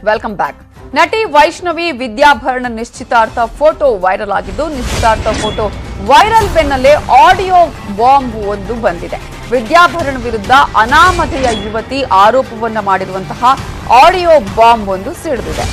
Welcome back. ನಟಿ ವೈಷ್ಣವಿ ವಿದ್ಯಾಭರಣ ನಿಶ್ಚಿತಾರ್ಥ photo viral ಆಗಿದ್ದು, ನಿಶ್ಚಿತಾರ್ಥ ಫೋಟೋ ವೈರಲ್ ಬೆನ್ನಲ್ಲೇ ಆಡಿಯೋ ಬಾಂಬ್ ಒಂದು ಬಂದಿದೆ. ವಿದ್ಯಾಭರಣ ವಿರುದ್ಧ ಅನಾಮಧೇಯ ಯುವತಿ ಆರೋಪವನ್ನ ಮಾಡಿರುವಂತಹ ಆಡಿಯೋ ಬಾಂಬ್ ಒಂದು ಸಿಡಿದಿದೆ.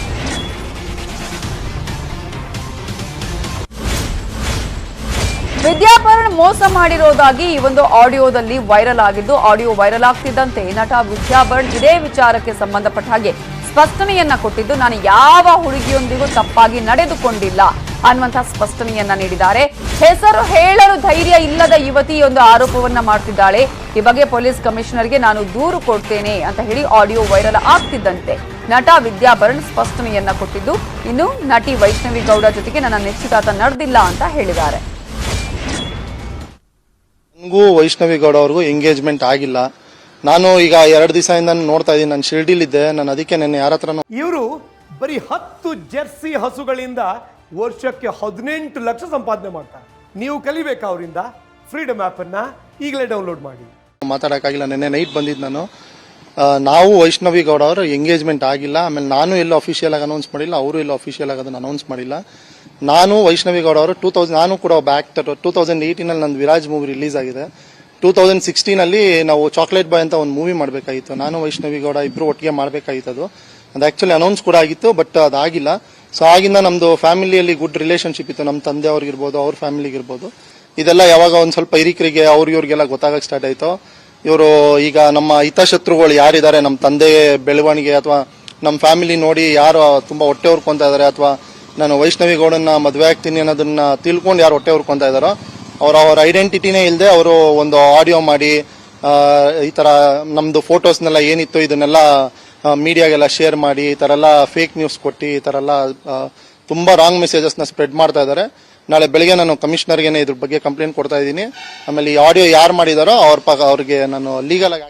ವಿದ್ಯಾಭರಣ ಮೋಸ ಮಾಡಿರೋದಾಗಿ ಈ ಒಂದು ಆಡಿಯೋದಲ್ಲಿ ವೈರಲ್ ಆಗಿದ್ದು, ಆಡಿಯೋ ವೈರಲ್ ಆಗ್ತಿದ್ದಂತೆ ನಟ ವಿದ್ಯಾಭರಣ ಇದೇ ವಿಚಾರಕ್ಕೆ ಸಂಬಂಧಪಟ್ಟ ಹಾಗೆ ಸ್ಪಷ್ಟನೆಯನ್ನ ಕೊಟ್ಟಿದ್ದು, ನಾನು ಯಾವ ಹುಡುಗಿಯೊಂದಿಗೂ ತಪ್ಪಾಗಿ ನಡೆದುಕೊಂಡಿಲ್ಲ ಅನ್ನುವಂತಹ ಸ್ಪಷ್ಟನೆಯನ್ನ ನೀಡಿದ್ದಾರೆ. ಹೆಸರು ಹೇಳಲು ಧೈರ್ಯ ಇಲ್ಲದ ಯುವತಿ ಒಂದು ಆರೋಪವನ್ನ ಮಾಡ್ತಿದ್ದಾಳೆ. ಈ ಬಗ್ಗೆ ಪೊಲೀಸ್ ಕಮಿಷನರ್ಗೆ ನಾನು ದೂರು ಕೊಡ್ತೇನೆ ಅಂತ ಹೇಳಿ ಆಡಿಯೋ ವೈರಲ್ ಆಗ್ತಿದ್ದಂತೆ ನಟ ವಿದ್ಯಾಭರಣ ಸ್ಪಷ್ಟನೆಯನ್ನ ಕೊಟ್ಟಿದ್ದು, ಇನ್ನು ನಟಿ ವೈಷ್ಣವಿ ಗೌಡ ಜೊತೆಗೆ ನನ್ನ ನಿಶ್ಚಿತಾರ್ಥ ನಡೆದಿಲ್ಲ ಅಂತ ಹೇಳಿದ್ದಾರೆ. ನನಗೂ ವೈಷ್ಣವಿ ಗೌಡ ಅವ್ರಿಗೂ ಎಂಗೇಜ್ಮೆಂಟ್ ಆಗಿಲ್ಲ. ನಾನು ಈಗ 2 ದಿವಸದಿಂದ ನೋಡ್ತಾ ಇದ್ದೀನಿ. ನಾನು ಶಿರ್ಡಿಲಿದ್ದೆ. ನಾನು ಅದಕ್ಕೆ ನೆನ್ನೆ ಯಾರ ಹತ್ರ ಇವರು ಬರೀ 10 ಜೆರ್ಸಿ ಹಸುಗಳಿಂದ ವರ್ಷಕ್ಕೆ 18 ಲಕ್ಷ ಸಂಪಾದನೆ ಮಾಡ್ತಾರೆ. ನೀವು ಕಲಿಬೇಕಾ ಅವರಿಂದ? ಫ್ರೀಡಮ್ ಆಪ್ ಅನ್ನ ಈಗಲೇ ಡೌನ್ಲೋಡ್ ಮಾಡಿ. ಮಾತಾಡಕ್ಕಾಗಿಲ್ಲ. ನೆನ್ನೆ ನೈಟ್ ಬಂದಿದ್ದು ನಾನು. ನಾವು ವೈಷ್ಣವಿ ಗೌಡ ಅವರು ಎಂಗೇಜ್ಮೆಂಟ್ ಆಗಿಲ್ಲ. ಆಮೇಲೆ ನಾನು ಎಲ್ಲೂ ಅಫಿಷಿಯಲ್ ಆಗಿ ಅನೌನ್ಸ್ ಮಾಡಿಲ್ಲ, ಅವರು ಎಲ್ಲೂ ಅಫಿಷಿಯಲ್ ಆಗಿ ಅದನ್ನು ಅನೌನ್ಸ್ ಮಾಡಿಲ್ಲ. ನಾನು ವೈಷ್ಣವಿ ಗೌಡ ಅವರು ನಾನು ಕೂಡ ಒಬ್ಬ ಆಕ್ಟರ್. 2018 ನಂದು ವಿರಾಜ್ ಮೂವಿ ರಿಲೀಸ್ ಆಗಿದೆ. 2016 ನಾವು ಚಾಕ್ಲೇಟ್ ಬಾಯ್ ಅಂತ ಒಂದು ಮೂವಿ ಮಾಡಬೇಕಾಗಿತ್ತು. ನಾನು ವೈಷ್ಣವಿ ಗೌಡ ಇಬ್ರು ಒಟ್ಟಿಗೆ ಮಾಡಬೇಕಾಗಿತ್ತು. ಅದು ಆಕ್ಚುಲಿ ಅನೌನ್ಸ್ ಕೂಡ ಆಗಿತ್ತು, ಬಟ್ ಅದಾಗಿಲ್ಲ. ಸೊ ಆಗಿಂದ ನಮ್ದು ಫ್ಯಾಮಿಲಿಯಲ್ಲಿ ಗುಡ್ ರಿಲೇಶನ್ಶಿಪ್ ಇತ್ತು. ನಮ್ಮ ತಂದೆ ಅವ್ರಿಗಿರ್ಬೋದು, ಅವ್ರ ಫ್ಯಾಮಿಲಿಗಿರ್ಬೋದು. ಇದೆಲ್ಲ ಯಾವಾಗ ಒಂದು ಸ್ವಲ್ಪ ಹಿರಿಕರಿಗೆ ಇವ್ರಿಗೆಲ್ಲ ಗೊತ್ತಾಗಕ್ಕೆ ಸ್ಟಾರ್ಟ್ ಆಯ್ತು. ಇವರು ಈಗ ನಮ್ಮ ಹಿತಶತ್ರುಗಳು ಯಾರಿದ್ದಾರೆ, ನಮ್ಮ ತಂದೆ ಬೆಳವಣಿಗೆ ಅಥವಾ ನಮ್ಮ ಫ್ಯಾಮಿಲಿ ನೋಡಿ ಯಾರು ತುಂಬಾ ಹೊಟ್ಟೆ ಹುರ್ಕೊಂತ ಇದಾರೆ, ಅಥವಾ ನಾನು ವೈಷ್ಣವಿ ಗೌಡನ್ನ ಮದುವೆ ಆಗ್ತೀನಿ ಅನ್ನೋದನ್ನ ತಿಳ್ಕೊಂಡು ಯಾರು ಹೊಟ್ಟೆ ಹುರ್ಕೊಂತ ಇದಾರೋ ಅವ್ರ ಐಡೆಂಟಿಟಿನೇ ಇಲ್ಲದೆ ಅವರು ಒಂದು ಆಡಿಯೋ ಮಾಡಿ ಈ ತರ ನಮ್ದು ಫೋಟೋಸ್ನೆಲ್ಲ ಏನಿತ್ತು ಇದನ್ನೆಲ್ಲ ಮೀಡಿಯಾಗೆಲ್ಲ ಶೇರ್ ಮಾಡಿ ಈ ತರ ಎಲ್ಲ ಫೇಕ್ ನ್ಯೂಸ್ ಕೊಟ್ಟು ಈ ತರ ಎಲ್ಲ ತುಂಬಾ ರಾಂಗ್ ಮೆಸೇಜಸ್ ನ ಸ್ಪ್ರೆಡ್ ಮಾಡ್ತಾ ಇದ್ದಾರೆ. ನಾಳೆ ಬೆಳಿಗ್ಗೆ ನಾನು ಕಮಿಷನರ್ಗೆ ಇದ್ರ ಬಗ್ಗೆ ಕಂಪ್ಲೇಂಟ್ ಕೊಡ್ತಾ ಇದ್ದೀನಿ. ಆಮೇಲೆ ಈ ಆಡಿಯೋ ಯಾರು ಮಾಡಿದಾರೋ ಅವ್ರಿಗೆ ನಾನು ಲೀಗಲ್ ಆಗಿ